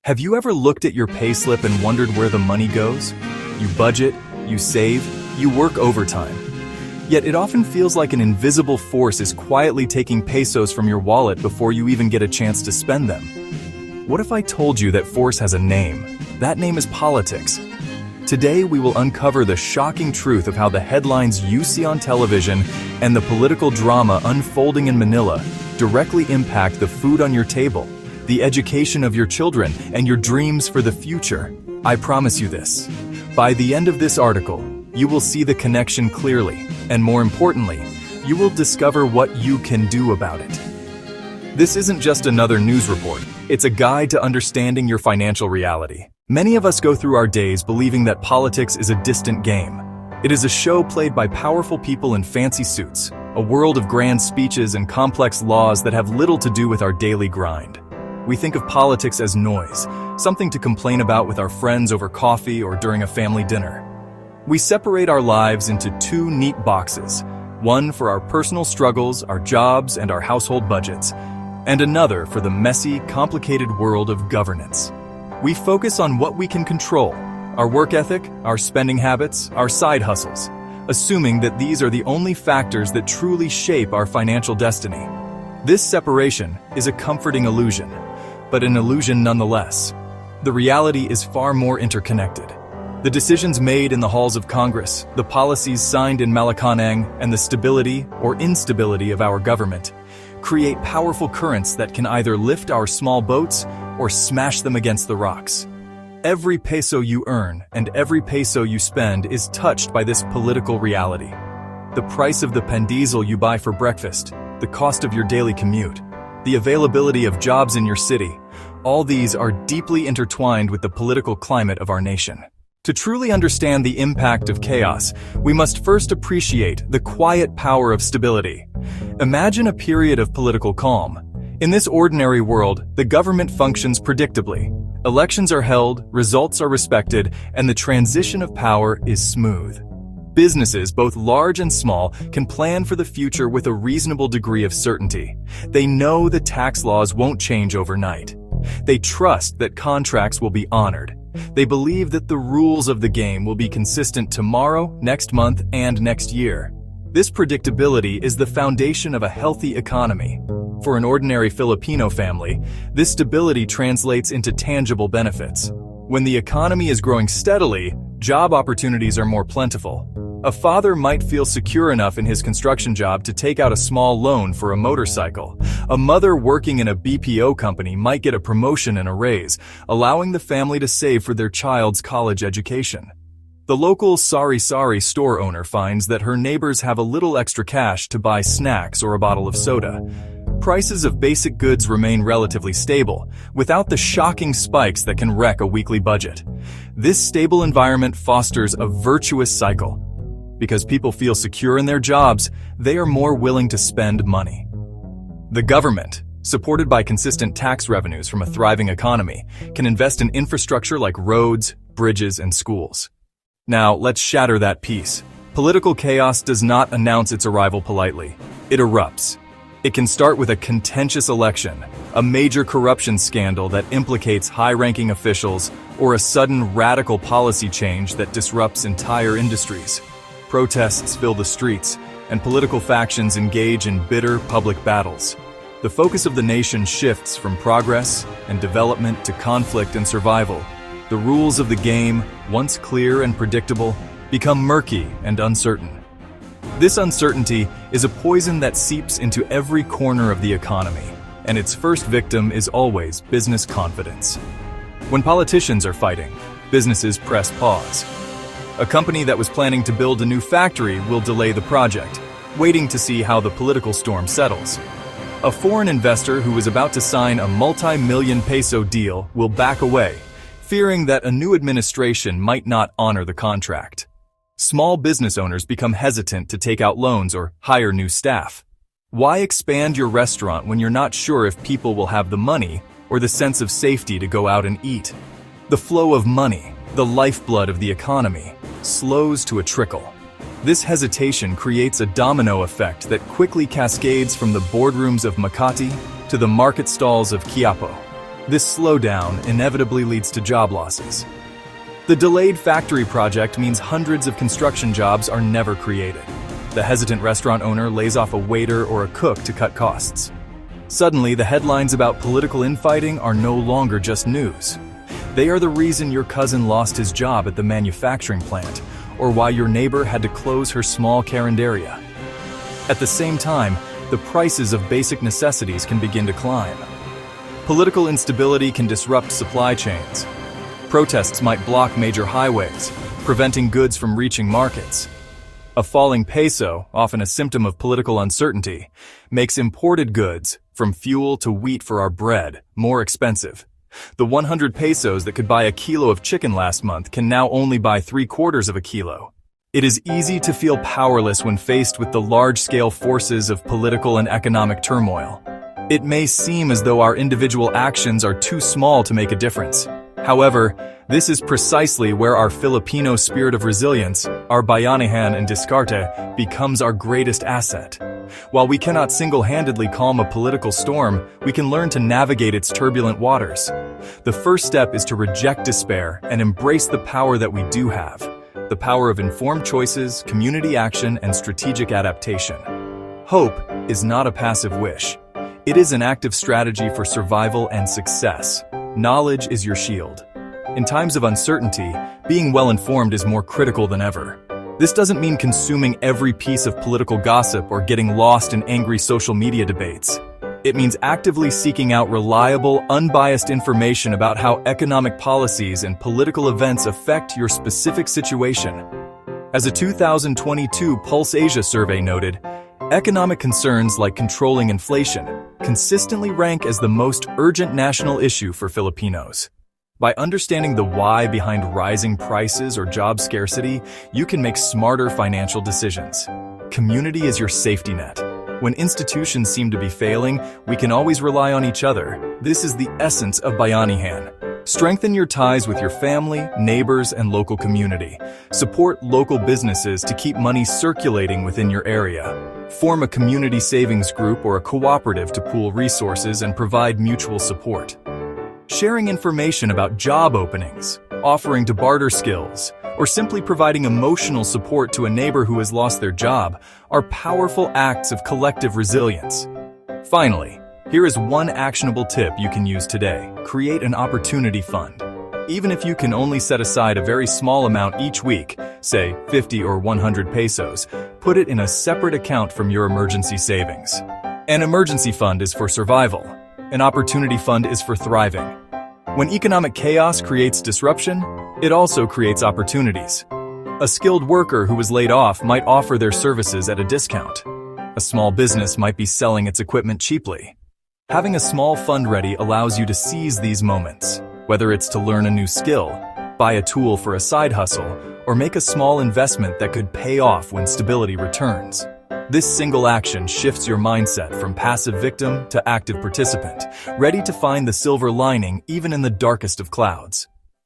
Have you ever looked at your payslip and wondered where the money goes? You budget, you save, you work overtime. Yet it often feels like an invisible force is quietly taking pesos from your wallet before you even get a chance to spend them. What if I told you that force has a name? That name is politics. Today we will uncover the shocking truth of how the headlines you see on television and the political drama unfolding in Manila directly impact the food on your table, the education of your children, and your dreams for the future. I promise you this. By the end of this article, you will see the connection clearly, and more importantly, you will discover what you can do about it. This isn't just another news report, it's a guide to understanding your financial reality. Many of us go through our days believing that politics is a distant game. It is a show played by powerful people in fancy suits, a world of grand speeches and complex laws that have little to do with our daily grind. We think of politics as noise, something to complain about with our friends over coffee or during a family dinner. We separate our lives into two neat boxes, one for our personal struggles, our jobs, and our household budgets, and another for the messy, complicated world of governance. We focus on what we can control, our work ethic, our spending habits, our side hustles, assuming that these are the only factors that truly shape our financial destiny. This separation is a comforting illusion, but an illusion nonetheless. The reality is far more interconnected. The decisions made in the halls of Congress, the policies signed in Malacanang, and the stability or instability of our government create powerful currents that can either lift our small boats or smash them against the rocks. Every peso you earn and every peso you spend is touched by this political reality. The price of the pandiesel you buy for breakfast, the cost of your daily commute, the availability of jobs in your city, all these are deeply intertwined with the political climate of our nation. To truly understand the impact of chaos, we must first appreciate the quiet power of stability. Imagine a period of political calm. In this ordinary world, the government functions predictably. Elections are held, results are respected, and the transition of power is smooth. Businesses, both large and small, can plan for the future with a reasonable degree of certainty. They know the tax laws won't change overnight. They trust that contracts will be honored. They believe that the rules of the game will be consistent tomorrow, next month, and next year. This predictability is the foundation of a healthy economy. For an ordinary Filipino family, this stability translates into tangible benefits. When the economy is growing steadily, job opportunities are more plentiful. A father might feel secure enough in his construction job to take out a small loan for a motorcycle. A mother working in a BPO company might get a promotion and a raise, allowing the family to save for their child's college education. The local sari-sari store owner finds that her neighbors have a little extra cash to buy snacks or a bottle of soda. Prices of basic goods remain relatively stable, without the shocking spikes that can wreck a weekly budget. This stable environment fosters a virtuous cycle. Because people feel secure in their jobs, they are more willing to spend money. The government, supported by consistent tax revenues from a thriving economy, can invest in infrastructure like roads, bridges, and schools. Now, let's shatter that peace. Political chaos does not announce its arrival politely. It erupts. It can start with a contentious election, a major corruption scandal that implicates high-ranking officials, or a sudden radical policy change that disrupts entire industries. Protests fill the streets, and political factions engage in bitter public battles. The focus of the nation shifts from progress and development to conflict and survival. The rules of the game, once clear and predictable, become murky and uncertain. This uncertainty is a poison that seeps into every corner of the economy, and its first victim is always business confidence. When politicians are fighting, businesses press pause. A company that was planning to build a new factory will delay the project, waiting to see how the political storm settles. A foreign investor who was about to sign a multi-million peso deal will back away, fearing that a new administration might not honor the contract. Small business owners become hesitant to take out loans or hire new staff. Why expand your restaurant when you're not sure if people will have the money or the sense of safety to go out and eat? The flow of money, the lifeblood of the economy, slows to a trickle. This hesitation creates a domino effect that quickly cascades from the boardrooms of Makati to the market stalls of Quiapo. This slowdown inevitably leads to job losses. The delayed factory project means hundreds of construction jobs are never created. The hesitant restaurant owner lays off a waiter or a cook to cut costs. Suddenly, the headlines about political infighting are no longer just news. They are the reason your cousin lost his job at the manufacturing plant, or why your neighbor had to close her small carinderia. At the same time, the prices of basic necessities can begin to climb. Political instability can disrupt supply chains. Protests might block major highways, preventing goods from reaching markets. A falling peso, often a symptom of political uncertainty, makes imported goods, from fuel to wheat for our bread, more expensive. The 100 pesos that could buy a kilo of chicken last month can now only buy 3/4 of a kilo. It is easy to feel powerless when faced with the large-scale forces of political and economic turmoil. It may seem as though our individual actions are too small to make a difference. However, this is precisely where our Filipino spirit of resilience, our bayanihan and diskarte, becomes our greatest asset. While we cannot single-handedly calm a political storm, we can learn to navigate its turbulent waters. The first step is to reject despair and embrace the power that we do have, the power of informed choices, community action, and strategic adaptation. Hope is not a passive wish. It is an active strategy for survival and success. Knowledge is your shield. In times of uncertainty, being well-informed is more critical than ever. This doesn't mean consuming every piece of political gossip or getting lost in angry social media debates. It means actively seeking out reliable, unbiased information about how economic policies and political events affect your specific situation. As a 2022 Pulse Asia survey noted, economic concerns like controlling inflation consistently rank as the most urgent national issue for Filipinos. By understanding the why behind rising prices or job scarcity, you can make smarter financial decisions. Community is your safety net. When institutions seem to be failing, we can always rely on each other. This is the essence of Bayanihan. Strengthen your ties with your family, neighbors, and local community. Support local businesses to keep money circulating within your area. Form a community savings group or a cooperative to pool resources and provide mutual support. Sharing information about job openings, offering to barter skills, or simply providing emotional support to a neighbor who has lost their job are powerful acts of collective resilience. Finally, here is one actionable tip you can use today. Create an opportunity fund. Even if you can only set aside a very small amount each week, say 50 or 100 pesos, put it in a separate account from your emergency savings. An emergency fund is for survival. An opportunity fund is for thriving. When economic chaos creates disruption, it also creates opportunities. A skilled worker who was laid off might offer their services at a discount. A small business might be selling its equipment cheaply. Having a small fund ready allows you to seize these moments, whether it's to learn a new skill, buy a tool for a side hustle, or make a small investment that could pay off when stability returns. This single action shifts your mindset from passive victim to active participant, ready to find the silver lining even in the darkest of clouds.